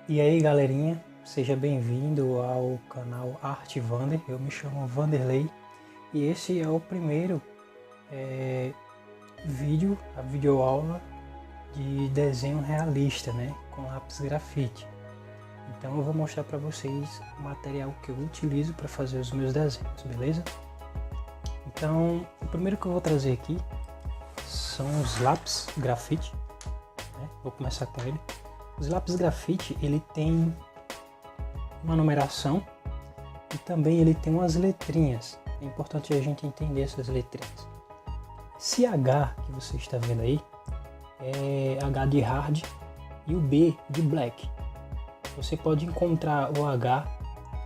E aí galerinha, seja bem-vindo ao canal Arte Vander. Eu me chamo Vanderlei e esse é o primeiro a videoaula de desenho realista, né, com lápis grafite. Então eu vou mostrar para vocês o material que eu utilizo para fazer os meus desenhos, beleza? Então o primeiro que eu vou trazer aqui são os lápis grafite, né? Vou começar com ele. Os lápis grafite, ele tem uma numeração e também ele tem umas letrinhas. É importante a gente entender essas letrinhas. Esse H que você está vendo aí é H de hard e o B de black. Você pode encontrar o H,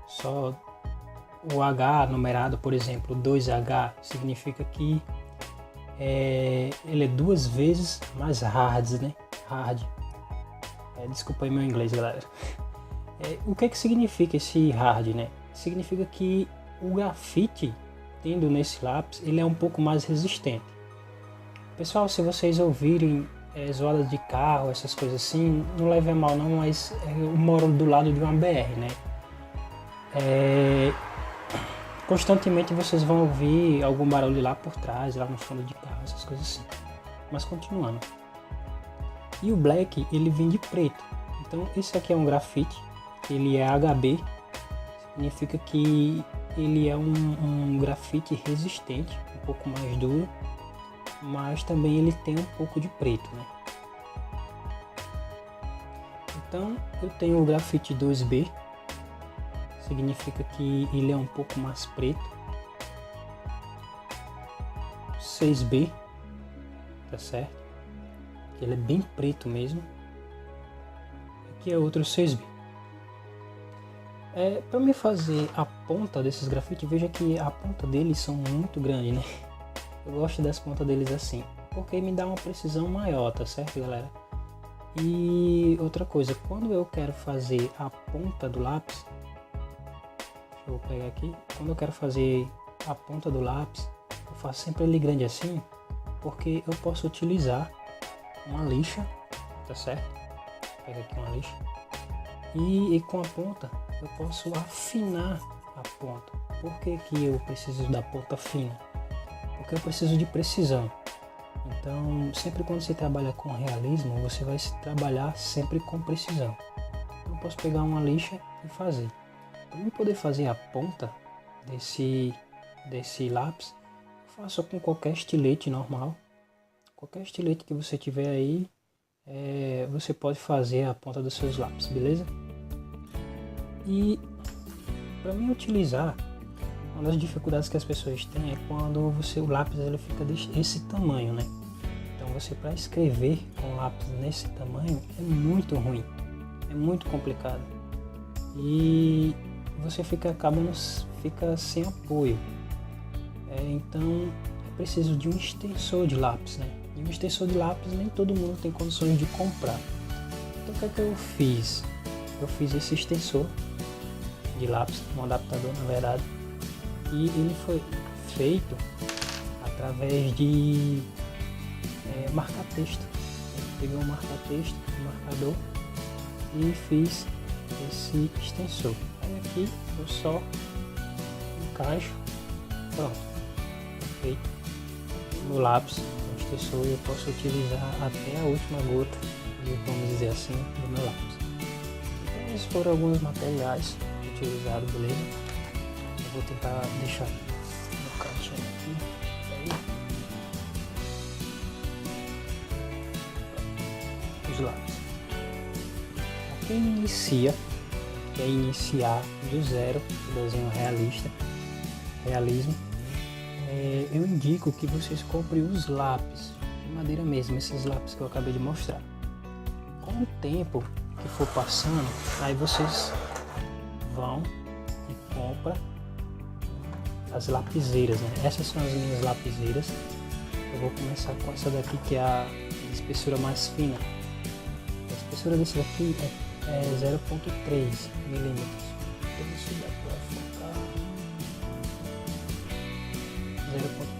só o H numerado, por exemplo, 2H, significa que ele é duas vezes mais hard, né? Hard. Desculpa aí meu inglês, galera. O que significa esse hard, né? Significa que o grafite, tendo nesse lápis, ele é um pouco mais resistente. Pessoal, se vocês ouvirem zoadas de carro, essas coisas assim, não leve a mal não, mas eu moro do lado de uma BR, né? Constantemente vocês vão ouvir algum barulho lá por trás, lá no fundo de carro, essas coisas assim. Mas continuando. E o black, ele vem de preto. Então esse aqui é um grafite, ele é HB, significa que ele é um grafite resistente, um pouco mais duro, mas também ele tem um pouco de preto, né? Então eu tenho o grafite 2B, significa que ele é um pouco mais preto. 6B, tá certo? Ele é bem preto mesmo. Aqui é outro 6B. Para me fazer a ponta desses grafites, veja que a ponta deles são muito grandes, né? Eu gosto das pontas deles assim, porque me dá uma precisão maior, tá certo, galera? E outra coisa, quando eu quero fazer a ponta do lápis, deixa eu pegar aqui, quando eu quero fazer a ponta do lápis, eu faço sempre ele grande assim, porque eu posso utilizar uma lixa, tá certo? Pega aqui uma lixa e com a ponta eu posso afinar a ponta. Por que eu preciso da ponta fina? Porque eu preciso de precisão. Então, sempre quando você trabalha com realismo, você vai trabalhar sempre com precisão. Eu posso pegar uma lixa e fazer. Para eu poder fazer a ponta desse lápis, eu faço com qualquer estilete normal. Qualquer estilete que você tiver aí, você pode fazer a ponta dos seus lápis, beleza? E para mim utilizar, uma das dificuldades que as pessoas têm é quando o lápis ele fica desse tamanho, né? Então você, para escrever com lápis nesse tamanho, é muito ruim, é muito complicado. E você fica sem apoio. Então é preciso de um extensor de lápis, né? E um extensor de lápis nem todo mundo tem condições de comprar. Então o que eu fiz? Eu fiz esse extensor de lápis, um adaptador na verdade, e ele foi feito através de marca-texto. Eu peguei um marca-texto, um marcador, e fiz esse extensor. Aí aqui eu só encaixo, pronto, feito no lápis. Extensor eu posso utilizar até a última gota, vamos dizer assim, do meu lápis. Então esses foram alguns materiais utilizados, beleza? Eu vou tentar deixar no cantinho aqui. Aí. Os lápis. Para quem quer iniciar do zero o desenho realismo, eu indico que vocês comprem os lápis de madeira mesmo, esses lápis que eu acabei de mostrar. Com o tempo que for passando, aí vocês vão e compram as lapiseiras, né? Essas são as minhas lapiseiras. Eu vou começar com essa daqui, que é a espessura mais fina. A espessura desse daqui é 0,3 milímetros. Então isso dá para focar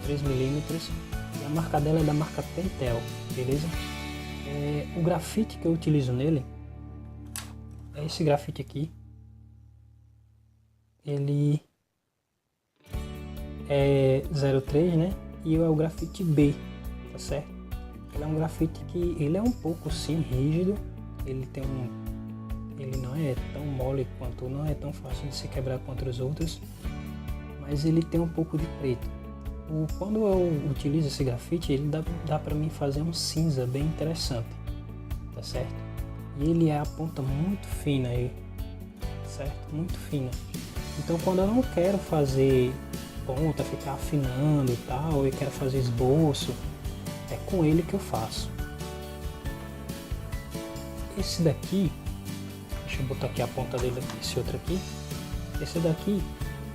0,3 milímetros. E a marca dela é da marca Pentel, beleza? O grafite que eu utilizo nele esse grafite aqui, ele é 03, né? E é o grafite B, tá certo? Ele é um grafite que ele é um pouco sim rígido, ele não é tão mole quanto, não é tão fácil de se quebrar quanto os outros, mas ele tem um pouco de preto. Quando eu utilizo esse grafite, ele dá para mim fazer um cinza bem interessante, tá certo? E ele é a ponta muito fina aí, certo? Muito fina. Então quando eu não quero fazer ponta, ficar afinando e tal, eu quero fazer esboço, é com ele que eu faço. Esse daqui, deixa eu botar aqui a ponta dele, esse outro aqui. Esse daqui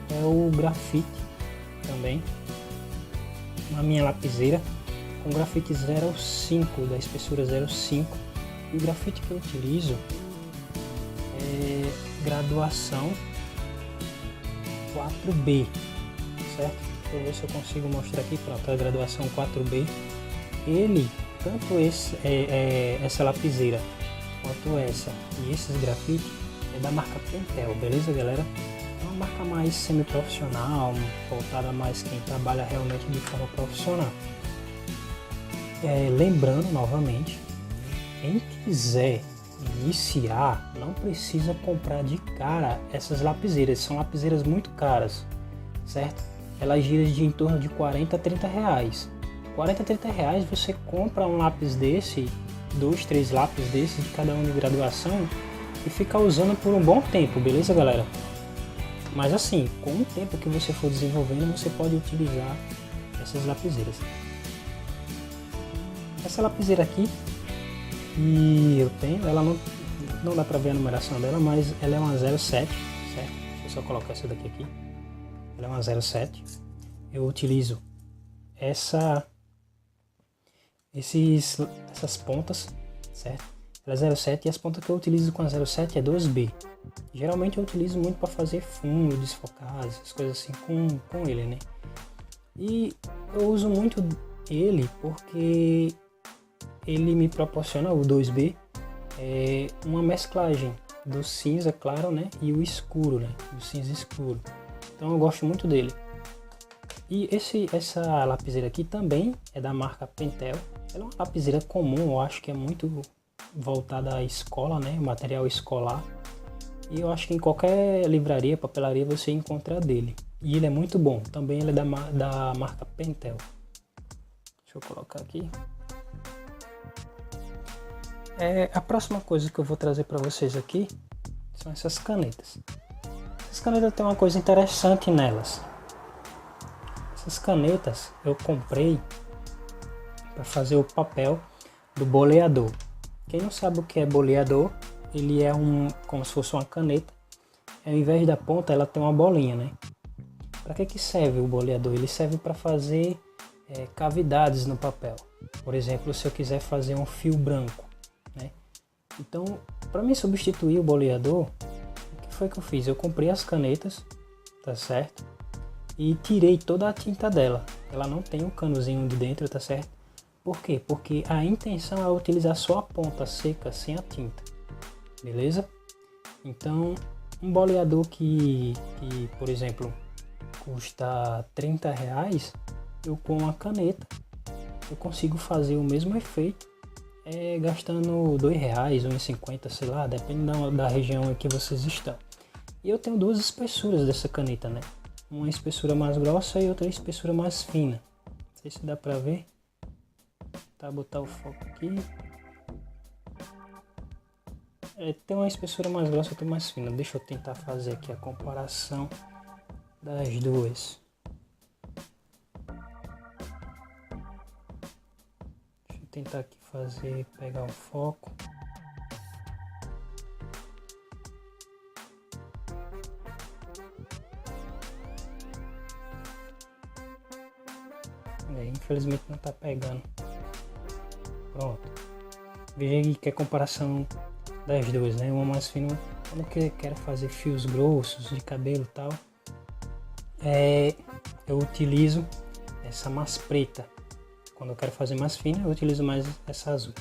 é o grafite também, uma minha lapiseira com grafite 0,5, da espessura 0,5. E o grafite que eu utilizo é graduação 4B, certo? Deixa eu ver se eu consigo mostrar aqui. Pronto, a graduação 4B. Ele, tanto essa lapiseira quanto essa e esses grafites é da marca Pentel, beleza, galera? É uma marca mais semi-profissional, voltada mais quem trabalha realmente de forma profissional. Lembrando novamente, quem quiser iniciar não precisa comprar de cara essas lapiseiras, são lapiseiras muito caras, certo? Elas giram de em torno de 40 a 30 reais. 40 a 30 reais você compra um lápis desse, 2, 3 lápis desses de cada um de graduação e fica usando por um bom tempo, beleza, galera? Mas assim, com o tempo que você for desenvolvendo, você pode utilizar essas lapiseiras. Essa lapiseira aqui que eu tenho, ela não dá pra ver a numeração dela, mas ela é uma 07, certo? Deixa eu só colocar essa daqui aqui. Ela é uma 07. Eu utilizo essas pontas, certo? Ela é 07 e as pontas que eu utilizo com a 07 é 2B. Geralmente eu utilizo muito para fazer fundo, desfocar, essas coisas assim com ele, né? E eu uso muito ele porque ele me proporciona, o 2B, uma mesclagem do cinza claro, né? E o escuro, né? Do cinza escuro. Então eu gosto muito dele. E essa lapiseira aqui também é da marca Pentel. Ela é uma lapiseira comum, eu acho que é muito voltada à escola, né? Material escolar. E eu acho que em qualquer livraria, papelaria você encontra dele. E ele é muito bom. Também ele é da marca Pentel. Deixa eu colocar aqui. A próxima coisa que eu vou trazer para vocês aqui são essas canetas. Essas canetas têm uma coisa interessante nelas. Essas canetas eu comprei para fazer o papel do boleador. Quem não sabe o que é boleador, ele é como se fosse uma caneta. Ao invés da ponta, ela tem uma bolinha, né? Para que serve o boleador? Ele serve para fazer cavidades no papel. Por exemplo, se eu quiser fazer um fio branco, né? Então, para me substituir o boleador, o que foi que eu fiz? Eu comprei as canetas, tá certo? E tirei toda a tinta dela. Ela não tem um canozinho de dentro, tá certo? Por quê? Porque a intenção é utilizar só a ponta seca, sem a tinta. Beleza? Então, um boleador que por exemplo, custa 30 reais, eu com a caneta, eu consigo fazer o mesmo efeito, gastando 2 reais, 1,50, sei lá, depende da região em que vocês estão. E eu tenho duas espessuras dessa caneta, né? Uma espessura mais grossa e outra espessura mais fina. Não sei se dá pra ver. Tá, botar o foco aqui. Tem uma espessura mais grossa e outra mais fina. Deixa eu tentar fazer aqui a comparação das duas. Deixa eu tentar aqui pegar o foco. Infelizmente não tá pegando. Pronto. Veja aí que é a comparação das duas, né? Uma mais fina, como que eu quero fazer fios grossos de cabelo e tal. Eu utilizo essa mais preta. Quando eu quero fazer mais fina, eu utilizo mais essa azul.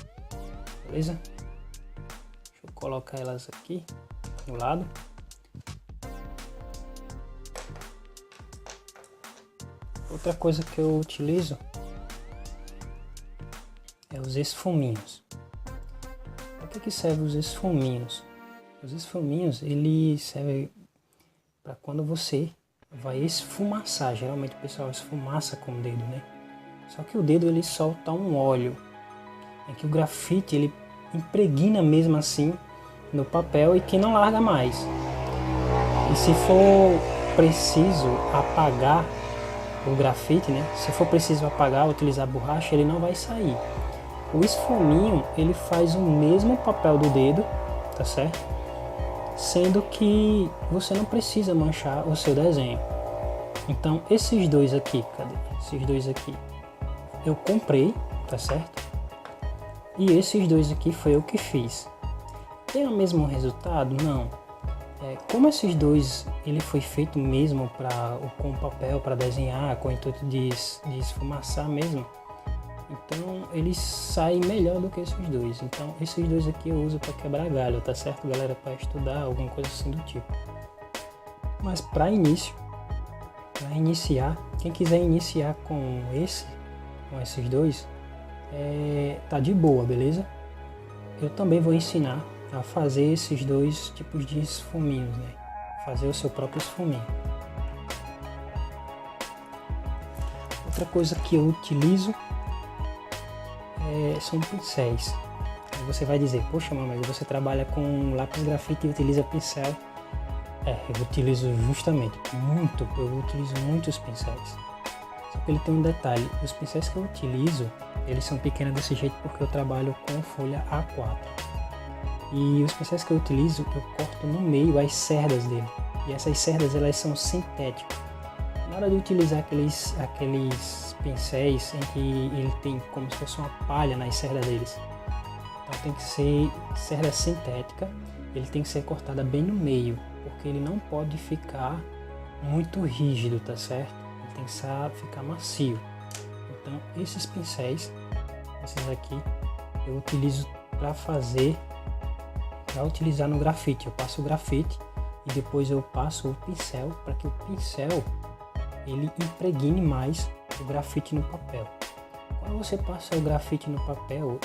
Beleza? Deixa eu colocar elas aqui do lado. Outra coisa que eu utilizo é os esfuminhos. Para que servem os esfuminhos? Os esfuminhos, ele serve para quando você vai esfumaçar. Geralmente o pessoal esfumaça com o dedo, né? Só que o dedo ele solta um óleo, é que o grafite ele impregna mesmo assim no papel e que não larga mais. E se for preciso apagar o grafite, né? Se for preciso apagar, utilizar borracha, ele não vai sair. O esfuminho, ele faz o mesmo papel do dedo, tá certo? Sendo que você não precisa manchar o seu desenho. Então, esses dois aqui, cadê? Esses dois aqui, eu comprei, tá certo? E esses dois aqui foi eu que fiz. Tem o mesmo resultado? Não. Como esses dois ele foi feito mesmo com papel para desenhar, com o intuito de esfumaçar mesmo, então ele sai melhor do que esses dois. Então esses dois aqui eu uso para quebrar galho, tá certo, galera? Para estudar, alguma coisa assim do tipo. Mas para iniciar, quem quiser iniciar com esses dois, tá de boa, beleza? Eu também vou ensinar a fazer esses dois tipos de esfuminhos, né? Fazer o seu próprio esfuminho. Outra coisa que eu utilizo são pincéis. Você vai dizer, poxa, mas você trabalha com lápis grafite e utiliza pincel? Eu utilizo justamente eu utilizo muitos pincéis. Só que ele tem um detalhe, os pincéis que eu utilizo, eles são pequenos desse jeito porque eu trabalho com folha A4. E os pincéis que eu utilizo, eu corto no meio as cerdas dele. E essas cerdas, elas são sintéticas. Na hora de utilizar aqueles pincéis em que ele tem como se fosse uma palha nas cerdas deles. Então tem que ser cerda sintética, ele tem que ser cortada bem no meio, porque ele não pode ficar muito rígido, tá certo? Ele tem que ficar macio. Então esses pincéis, esses aqui, eu utilizo para utilizar no grafite. Eu passo o grafite e depois eu passo o pincel para que o pincel ele impregne mais o grafite no papel. Quando você passa o grafite no papel,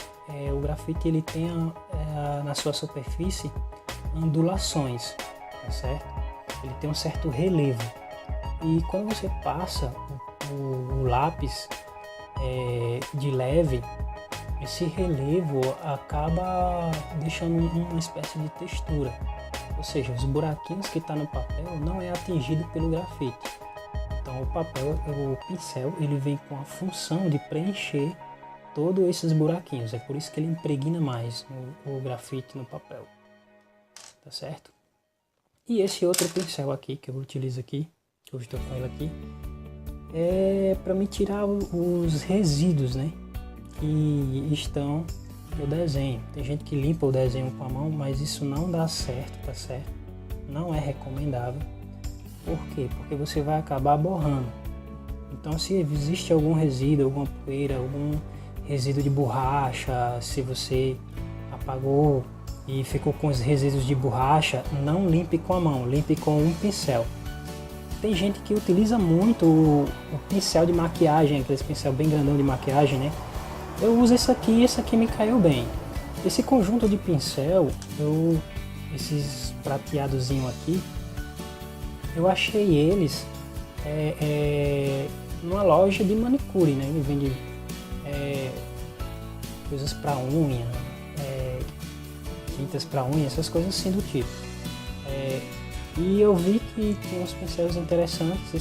o grafite ele tem na sua superfície ondulações, tá certo? Ele tem um certo relevo. E quando você passa o lápis de leve, esse relevo acaba deixando uma espécie de textura, ou seja, os buraquinhos que está no papel não é atingido pelo grafite. Então o pincel ele vem com a função de preencher todos esses buraquinhos, é por isso que ele impregna mais o grafite no papel, tá certo? E esse outro pincel aqui que eu utilizo aqui, que eu estou com ele aqui, é para me tirar os resíduos, né? Que estão no desenho. Tem gente que limpa o desenho com a mão, mas isso não dá certo, tá certo? Não é recomendável. Por quê? Porque você vai acabar borrando. Então se existe algum resíduo, alguma poeira, algum resíduo de borracha, se você apagou e ficou com os resíduos de borracha, não limpe com a mão, limpe com um pincel. Tem gente que utiliza muito o pincel de maquiagem, aquele pincel bem grandão de maquiagem, né? Eu uso esse aqui me caiu bem. Esse conjunto de pincel, esses prateadozinhos aqui, eu achei eles numa loja de manicure, né? Ele vende coisas para unha, tintas para unha, essas coisas assim do tipo. E eu vi que tinha uns pincéis interessantes,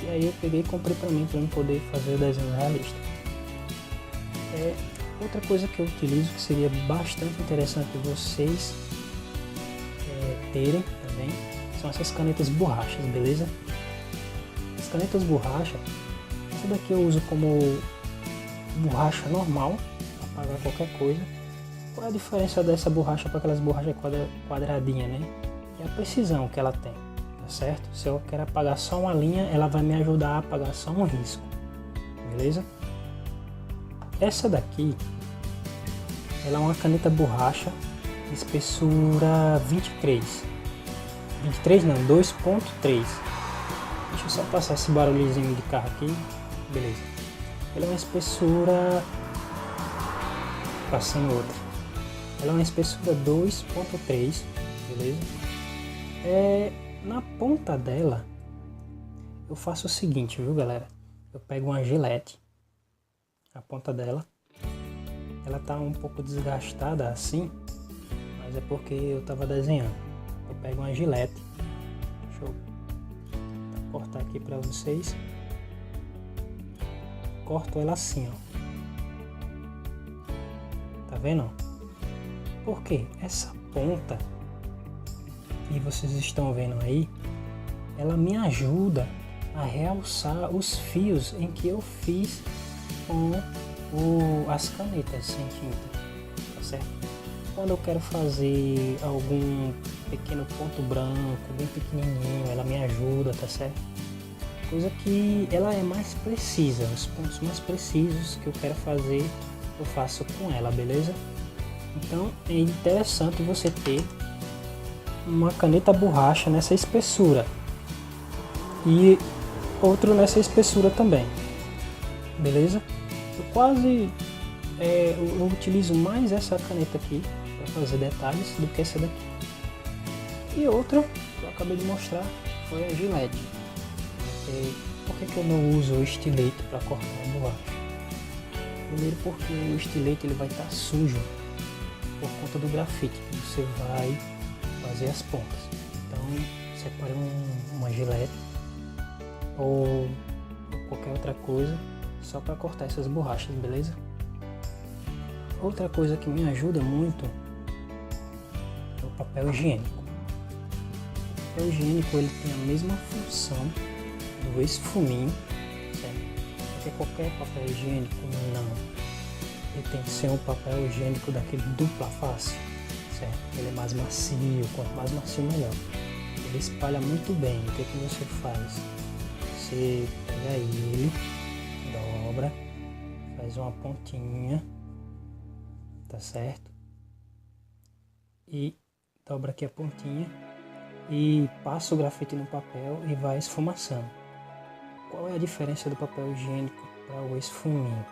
e aí eu peguei e comprei para mim poder fazer o desenho realista. Outra coisa que eu utilizo que seria bastante interessante vocês terem também são essas canetas borrachas, beleza? As canetas borracha, essa daqui eu uso como borracha normal para apagar qualquer coisa. Qual é a diferença dessa borracha para aquelas borrachas quadradinhas, né? É a precisão que ela tem, tá certo? Se eu quero apagar só uma linha, ela vai me ajudar a apagar só um risco, beleza? Essa daqui, ela é uma caneta borracha espessura 23. 23 não, 2.3. Deixa eu só passar esse barulhozinho de carro aqui. Beleza. Ele é uma espessura... Passando outra. Ela é uma espessura 2.3. Beleza? Na ponta dela, eu faço o seguinte, viu, galera? Eu pego uma gilete. A ponta dela. Ela tá um pouco desgastada assim. Mas é porque eu tava desenhando. Eu pego uma gilete. Deixa eu cortar aqui pra vocês. Corto ela assim, ó. Tá vendo? Por quê? Essa ponta que vocês estão vendo aí, ela me ajuda a realçar os fios em que eu fiz com as canetas sem tinta, tá certo? Quando eu quero fazer algum pequeno ponto branco, bem pequenininho, ela me ajuda, tá certo? Coisa que ela é mais precisa, os pontos mais precisos que eu quero fazer, eu faço com ela, beleza? Então é interessante você ter uma caneta borracha nessa espessura e outro nessa espessura também, beleza? Eu utilizo mais essa caneta aqui para fazer detalhes do que essa daqui. E outra que eu acabei de mostrar foi a Gillette. Por que eu não uso o estilete para cortar a borracha? Primeiro porque o estilete ele vai estar sujo por conta do grafite que você vai fazer as pontas. Então separe uma Gillette ou qualquer outra coisa só para cortar essas borrachas, beleza? Outra coisa que me ajuda muito é o papel higiênico. O papel higiênico ele tem a mesma função do esfuminho, certo? Porque qualquer papel higiênico não. Ele tem que ser um papel higiênico daquele dupla face, certo? Ele é mais macio, quanto mais macio melhor. Ele espalha muito bem. O que você faz? Você pega ele, dobra, faz uma pontinha, tá certo? E dobra aqui a pontinha e passa o grafite no papel e vai esfumaçando. Qual é a diferença do papel higiênico para o esfuminho?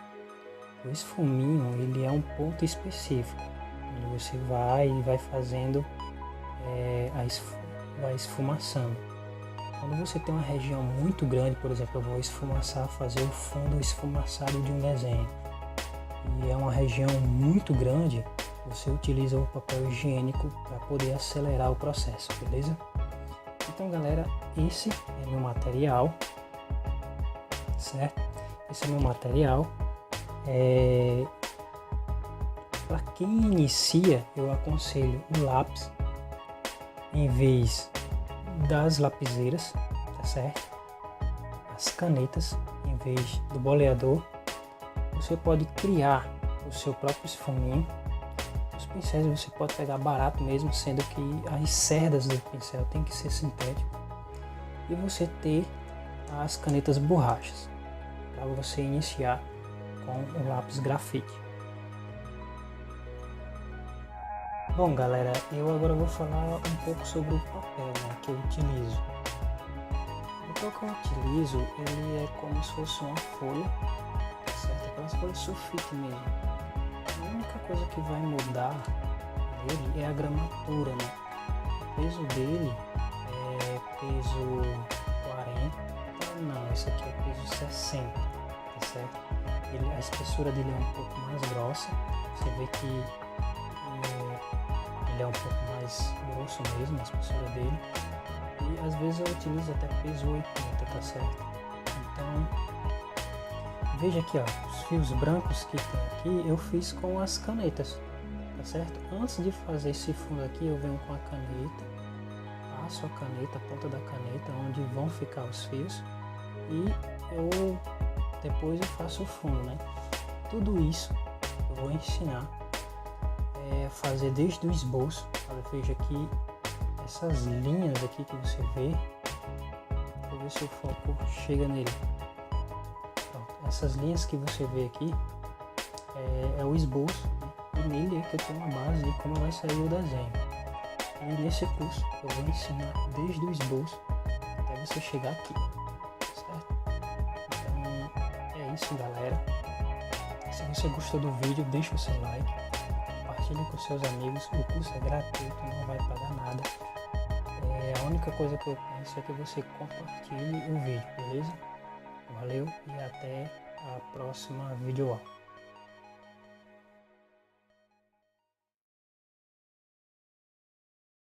O esfuminho ele é um ponto específico, onde você vai fazendo, vai esfumaçando. Quando você tem uma região muito grande, por exemplo, eu vou esfumaçar, fazer o fundo esfumaçado de um desenho, e é uma região muito grande, você utiliza o papel higiênico para poder acelerar o processo, beleza? Então, galera, esse é meu material, certo? Esse é meu material. Para quem inicia, eu aconselho o lápis em vez das lapiseiras, tá certo? As canetas em vez do boleador. Você pode criar o seu próprio esfuminho. Os pincéis você pode pegar barato mesmo, sendo que as cerdas do pincel tem que ser sintético. E você ter as canetas borrachas para você iniciar com o lápis grafite. Bom, galera, eu agora vou falar um pouco sobre o papel, né, que eu utilizo. O papel que eu utilizo, ele é como se fosse uma folha, tá certo? Aquelas folhas sulfite mesmo. A única coisa que vai mudar nele é a gramatura, né? O peso dele é peso 40, não, esse aqui é peso 60, tá certo? A espessura dele é um pouco mais grossa, você vê que ele é um pouco mais grosso mesmo, a espessura dele, e às vezes eu utilizo até peso 80, tá certo? Então, veja aqui, ó, os fios brancos que tem aqui eu fiz com as canetas, tá certo? Antes de fazer esse fundo aqui, eu venho com a caneta, passo a caneta, a ponta da caneta, onde vão ficar os fios, e depois eu faço o fundo, né? Tudo isso eu vou ensinar a fazer desde o esboço. Olha, veja aqui essas linhas aqui que você vê. Vou ver se o foco chega nele. Pronto, essas linhas que você vê aqui é o esboço, né? E nele é que eu tenho uma base de como vai sair o desenho. E nesse curso eu vou ensinar desde o esboço até você chegar aqui, certo? Então é isso, galera. Se você gostou do vídeo, deixa o seu like, compartilhe com seus amigos. O curso é gratuito, não vai pagar nada. A única coisa que eu peço é que você compartilhe o vídeo, beleza? Valeu e até a próxima videoaula.